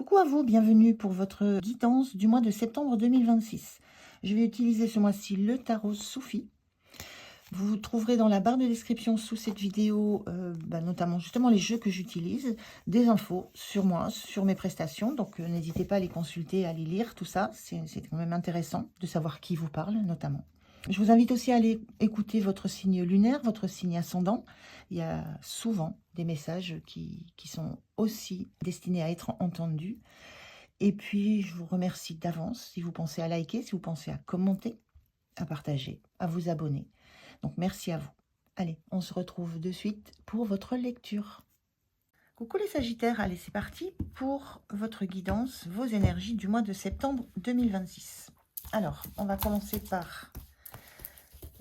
Coucou à vous, bienvenue pour votre guidance du mois de septembre 2026. Je vais utiliser ce mois-ci le tarot Soufi. Vous trouverez dans la barre de description sous cette vidéo, notamment justement les jeux que j'utilise, des infos sur moi, sur mes prestations. Donc n'hésitez pas à les consulter, à les lire, tout ça. C'est quand même intéressant de savoir qui vous parle, notamment. Je vous invite aussi à aller écouter votre signe lunaire, votre signe ascendant. Il y a souvent des messages qui sont aussi destinés à être entendus. Et puis, je vous remercie d'avance si vous pensez à liker, si vous pensez à commenter, à partager, à vous abonner. Donc, merci à vous. Allez, on se retrouve de suite pour votre lecture. Coucou les Sagittaires, allez, c'est parti pour votre guidance, vos énergies du mois de septembre 2026. Alors, on va commencer par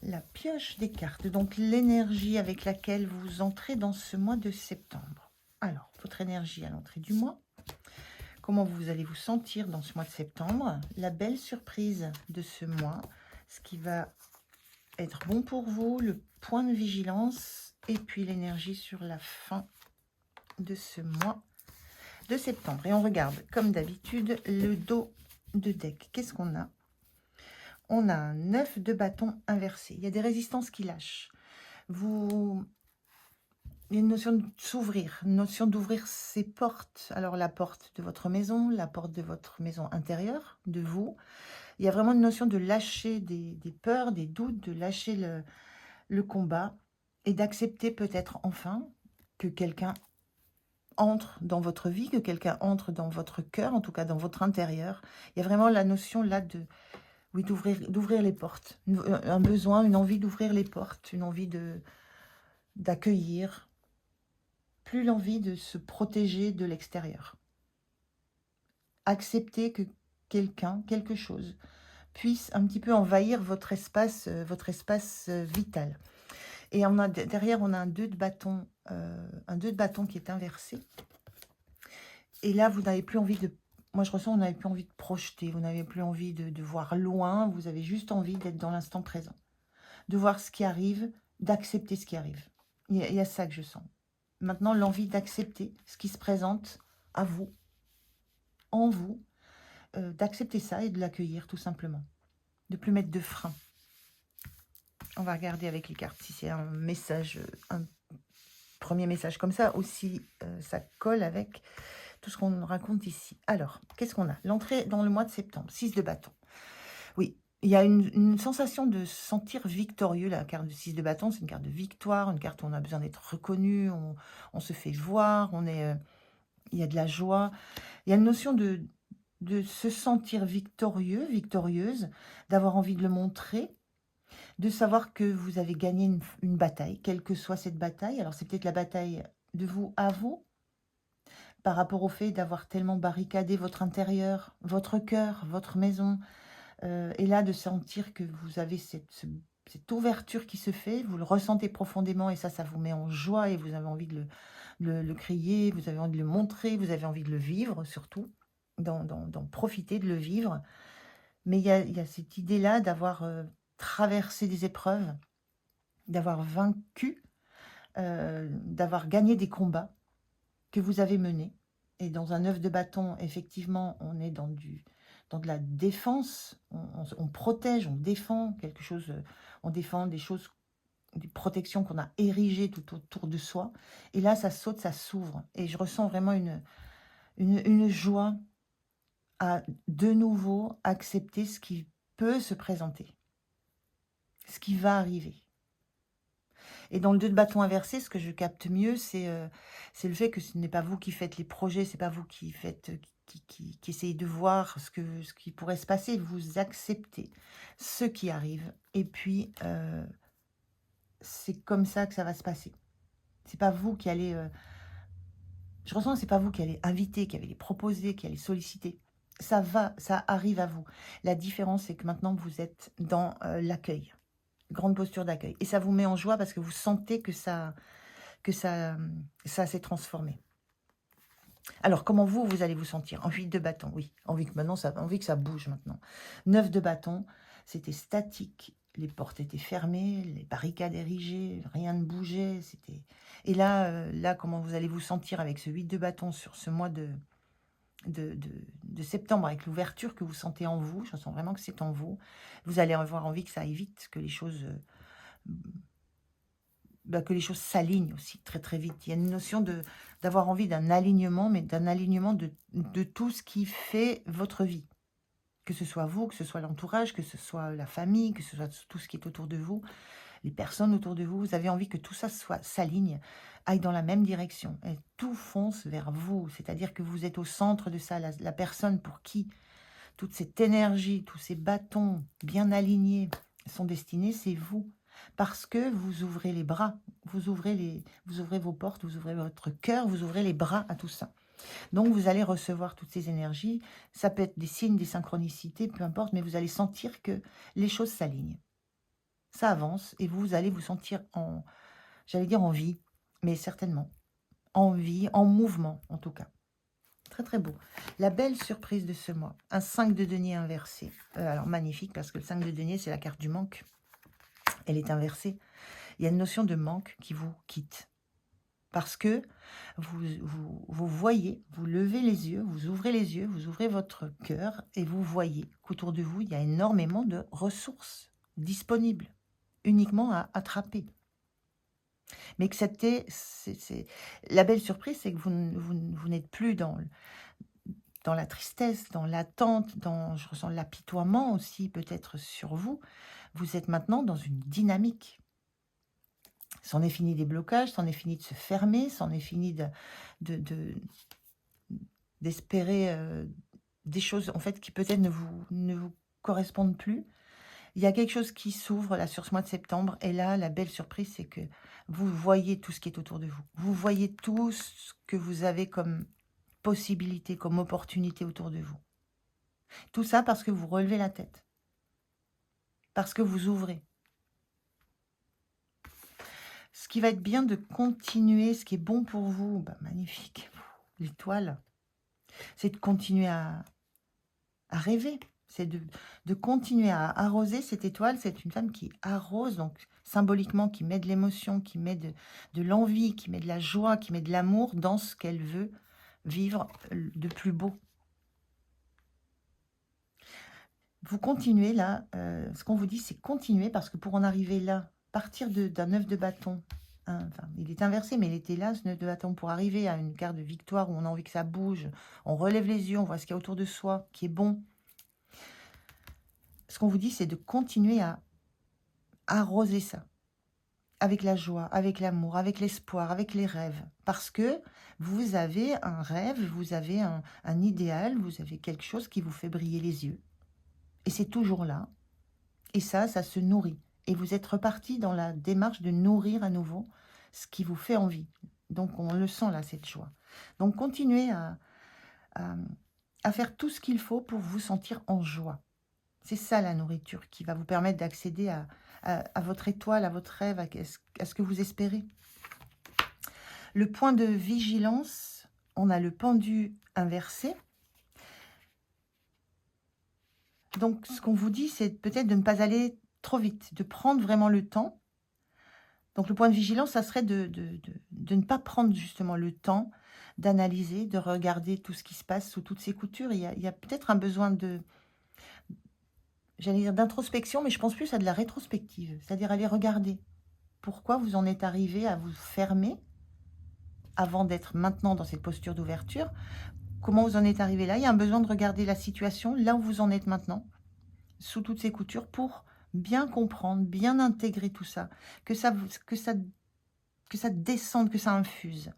la pioche des cartes, donc l'énergie avec laquelle vous entrez dans ce mois de septembre. Alors, votre énergie à l'entrée du mois. Comment vous allez vous sentir dans ce mois de septembre? La belle surprise de ce mois, ce qui va être bon pour vous, le point de vigilance et puis l'énergie sur la fin de ce mois de septembre. Et on regarde, comme d'habitude, le dos de deck. Qu'est-ce qu'on a? On a un 9 de bâton inversé. Il y a des résistances qui lâchent. Il y a une notion de s'ouvrir, une notion d'ouvrir ses portes. Alors la porte de votre maison, la porte de votre maison intérieure, de vous. Il y a vraiment une notion de lâcher des peurs, des doutes, de lâcher le combat et d'accepter peut-être enfin que quelqu'un entre dans votre vie, que quelqu'un entre dans votre cœur, en tout cas dans votre intérieur. Il y a vraiment la notion là de, oui, d'ouvrir les portes. Un besoin, une envie d'ouvrir les portes, une envie d'accueillir, plus l'envie de se protéger de l'extérieur. Accepter que quelqu'un, quelque chose, puisse un petit peu envahir votre espace vital. Et derrière, on a un 2 de bâton, qui est inversé. Et là, vous n'avez plus envie de... Moi, je ressens, vous n'avez plus envie de projeter, vous n'avez plus envie de voir loin, vous avez juste envie d'être dans l'instant présent, de voir ce qui arrive, d'accepter ce qui arrive. Il y a ça que je sens. Maintenant, l'envie d'accepter ce qui se présente à vous, en vous, d'accepter ça et de l'accueillir tout simplement. De ne plus mettre de frein. On va regarder avec les cartes si c'est un message, un premier message comme ça, ou si ça colle avec tout ce qu'on raconte ici. Alors, qu'est-ce qu'on a? L'entrée dans le mois de septembre, 6 de bâton. Oui, il y a une sensation de se sentir victorieux. La carte de 6 de bâton, c'est une carte de victoire, une carte où on a besoin d'être reconnu, on se fait voir, il y a de la joie. Il y a une notion de se sentir victorieux, victorieuse, d'avoir envie de le montrer, de savoir que vous avez gagné une bataille, quelle que soit cette bataille. Alors, c'est peut-être la bataille de vous à vous, par rapport au fait d'avoir tellement barricadé votre intérieur, votre cœur, votre maison, et là, de sentir que vous avez cette ouverture qui se fait, vous le ressentez profondément, et ça vous met en joie, et vous avez envie de le crier, vous avez envie de le montrer, vous avez envie de le vivre, surtout, d'en profiter, de le vivre. Mais il y a cette idée-là d'avoir traversé des épreuves, d'avoir vaincu, d'avoir gagné des combats que vous avez menés. Et dans un 9 de bâton, effectivement, on est dans de la défense, on protège, on défend quelque chose, on défend des choses, des protections qu'on a érigées tout autour de soi. Et là, ça saute, ça s'ouvre. Et je ressens vraiment une joie à de nouveau accepter ce qui peut se présenter, ce qui va arriver. Et dans le 2 de bâton inversé, ce que je capte mieux, c'est le fait que ce n'est pas vous qui faites les projets, c'est pas vous qui faites, qui essayez de voir ce qui pourrait se passer. Vous acceptez ce qui arrive. Et puis, c'est comme ça que ça va se passer. C'est pas vous qui allez... je ressens que c'est pas vous qui allez inviter, qui allez proposer, qui allez solliciter. Ça arrive à vous. La différence, c'est que maintenant, vous êtes dans l'accueil. Grande posture d'accueil. Et ça vous met en joie parce que vous sentez que ça s'est transformé. Alors, comment vous allez vous sentir? Envie de bâton, oui. Envie que ça bouge maintenant. 9 de bâton, c'était statique. Les portes étaient fermées, les barricades érigées, rien ne bougeait. Et là, comment vous allez vous sentir avec ce 8 de bâton sur ce mois de septembre, avec l'ouverture que vous sentez en vous, je ressens vraiment que c'est en vous, vous allez avoir envie que ça aille vite, que les choses, que les choses s'alignent aussi très très vite. Il y a une notion d'avoir envie d'un alignement, mais d'un alignement de tout ce qui fait votre vie. Que ce soit vous, que ce soit l'entourage, que ce soit la famille, que ce soit tout ce qui est autour de vous, les personnes autour de vous. Vous avez envie que tout ça s'aligne, aille dans la même direction. Et tout fonce vers vous. C'est-à-dire que vous êtes au centre de ça. La personne pour qui toute cette énergie, tous ces bâtons bien alignés sont destinés, c'est vous. Parce que vous ouvrez les bras, vous ouvrez vos portes, vous ouvrez votre cœur, vous ouvrez les bras à tout ça. Donc, vous allez recevoir toutes ces énergies. Ça peut être des signes, des synchronicités, peu importe, mais vous allez sentir que les choses s'alignent. Ça avance et vous allez vous sentir j'allais dire en vie, mais certainement. En vie, en mouvement, en tout cas. Très, très beau. La belle surprise de ce mois, un 5 de denier inversé. Alors, magnifique, parce que le 5 de denier, c'est la carte du manque. Elle est inversée. Il y a une notion de manque qui vous quitte. Parce que vous voyez, vous levez les yeux, vous ouvrez les yeux, vous ouvrez votre cœur et vous voyez qu'autour de vous, il y a énormément de ressources disponibles, uniquement à attraper. Mais que la belle surprise, c'est que vous n'êtes plus dans la tristesse, dans l'attente, je ressens l'apitoiement aussi peut-être sur vous. Vous êtes maintenant dans une dynamique. C'en est fini des blocages, c'en est fini de se fermer, c'en est fini d'espérer des choses en fait qui peut-être ne vous correspondent plus. Il y a quelque chose qui s'ouvre là sur ce mois de septembre et là, la belle surprise, c'est que vous voyez tout ce qui est autour de vous. Vous voyez tout ce que vous avez comme possibilité, comme opportunité autour de vous. Tout ça parce que vous relevez la tête, parce que vous ouvrez. Ce qui va être bien de continuer, ce qui est bon pour vous, magnifique, l'étoile, c'est de continuer à rêver. C'est de continuer à arroser cette étoile. C'est une femme qui arrose, donc symboliquement, qui met de l'émotion, qui met de l'envie, qui met de la joie, qui met de l'amour dans ce qu'elle veut vivre de plus beau. Vous continuez là, ce qu'on vous dit, c'est continuer, parce que pour en arriver là, partir d'un 9 de bâton, enfin, il est inversé, mais il était là, ce 9 de bâton, pour arriver à une carte de victoire où on a envie que ça bouge, on relève les yeux, on voit ce qu'il y a autour de soi, qui est bon. Ce qu'on vous dit, c'est de continuer à arroser ça, avec la joie, avec l'amour, avec l'espoir, avec les rêves, parce que vous avez un rêve, vous avez un idéal, vous avez quelque chose qui vous fait briller les yeux. Et c'est toujours là. Et ça se nourrit. Et vous êtes reparti dans la démarche de nourrir à nouveau ce qui vous fait envie. Donc, on le sent là, cette joie. Donc, continuez à faire tout ce qu'il faut pour vous sentir en joie. C'est ça, la nourriture, qui va vous permettre d'accéder à votre étoile, à votre rêve, à ce que vous espérez. Le point de vigilance, on a le pendu inversé. Donc, ce qu'on vous dit, c'est peut-être de ne pas aller trop vite, de prendre vraiment le temps. Donc, le point de vigilance, ça serait de ne pas prendre justement le temps d'analyser, de regarder tout ce qui se passe sous toutes ces coutures. Il y a peut-être un besoin j'allais dire d'introspection, mais je pense plus à de la rétrospective, c'est-à-dire aller regarder pourquoi vous en êtes arrivé à vous fermer avant d'être maintenant dans cette posture d'ouverture. Comment vous en êtes arrivé là? Il y a un besoin de regarder la situation, là où vous en êtes maintenant, sous toutes ces coutures, pour bien comprendre, bien intégrer tout ça, que ça descende, que ça infuse.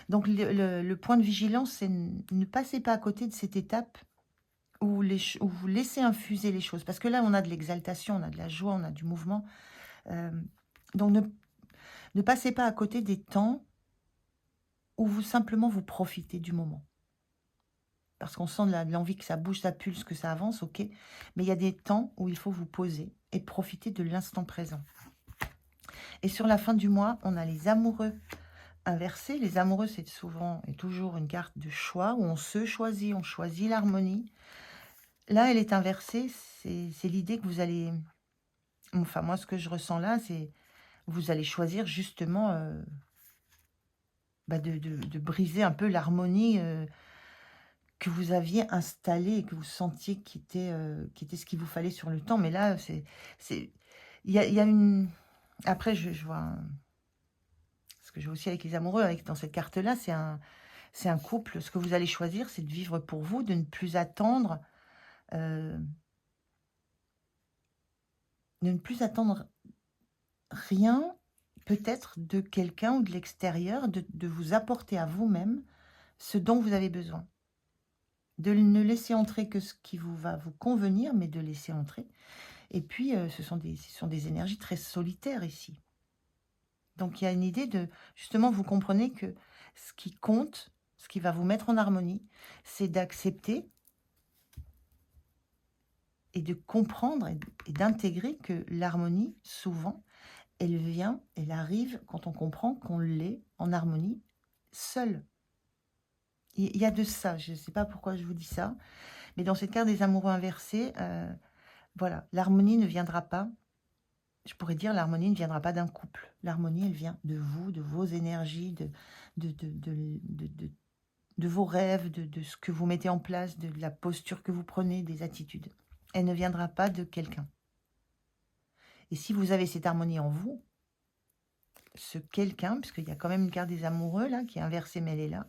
Donc, le point de vigilance, c'est ne passez pas à côté de cette étape où vous laissez infuser les choses. Parce que là, on a de l'exaltation, on a de la joie, on a du mouvement. Donc, ne passez pas à côté des temps où simplement vous profitez du moment. Parce qu'on sent de l'envie que ça bouge, ça pulse, que ça avance, ok. Mais il y a des temps où il faut vous poser et profiter de l'instant présent. Et sur la fin du mois, on a les amoureux inversés. Les amoureux, c'est souvent et toujours une carte de choix, où on se choisit, on choisit l'harmonie. Là, elle est inversée, c'est l'idée que vous allez... Enfin, moi, ce que je ressens là, c'est vous allez choisir justement de briser un peu l'harmonie que vous aviez installé et que vous sentiez qui était ce qu'il vous fallait sur le temps. Mais là, il y a une... Après, je vois... Ce que je vois aussi avec les amoureux, dans cette carte-là, c'est un couple. Ce que vous allez choisir, c'est de vivre pour vous, de ne plus attendre... de ne plus attendre rien, peut-être de quelqu'un ou de l'extérieur, de vous apporter à vous-même ce dont vous avez besoin. De ne laisser entrer que ce qui va vous convenir, mais de laisser entrer. Et puis, ce sont des énergies très solitaires ici. Donc, il y a une idée de, justement, vous comprenez que ce qui compte, ce qui va vous mettre en harmonie, c'est d'accepter et de comprendre et d'intégrer que l'harmonie, souvent, elle arrive quand on comprend qu'on l'est en harmonie seul. Il y a de ça, je ne sais pas pourquoi je vous dis ça, mais dans cette carte des amoureux inversés, voilà, l'harmonie ne viendra pas, je pourrais dire l'harmonie ne viendra pas d'un couple. L'harmonie, elle vient de vous, de vos énergies, de vos rêves, de ce que vous mettez en place, de la posture que vous prenez, des attitudes. Elle ne viendra pas de quelqu'un. Et si vous avez cette harmonie en vous, ce quelqu'un, puisqu'il y a quand même une carte des amoureux là, qui est inversée, mais elle est là,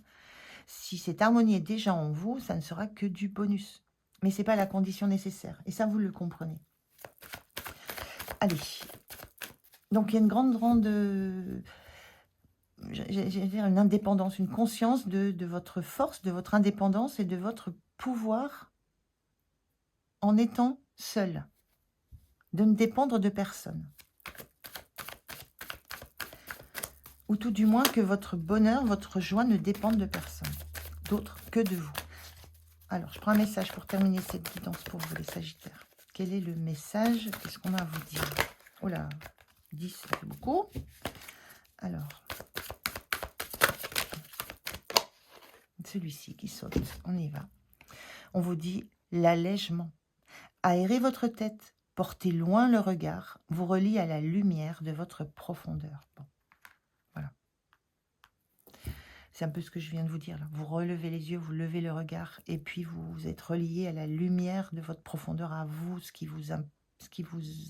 si cette harmonie est déjà en vous, ça ne sera que du bonus. Mais ce n'est pas la condition nécessaire. Et ça, vous le comprenez. Allez. Donc, il y a une grande j'allais dire une indépendance, une conscience de votre force, de votre indépendance et de votre pouvoir en étant seul. De ne dépendre de personne. Ou tout du moins que votre bonheur, votre joie ne dépendent de personne. D'autre que de vous. Alors, je prends un message pour terminer cette guidance pour vous, les Sagittaires. Quel est le message? Qu'est-ce qu'on a à vous dire? Oh là, 10, ça fait beaucoup. Alors, celui-ci qui saute, on y va. On vous dit l'allègement. Aérez votre tête, portez loin le regard, vous relie à la lumière de votre profondeur. Bon, voilà. C'est un peu ce que je viens de vous dire là. Vous relevez les yeux, vous levez le regard, et puis vous êtes relié à la lumière de votre profondeur, à vous, ce qui vous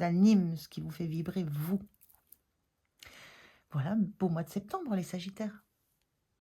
anime, ce qui vous fait vibrer, vous. Voilà, beau mois de septembre, les Sagittaires.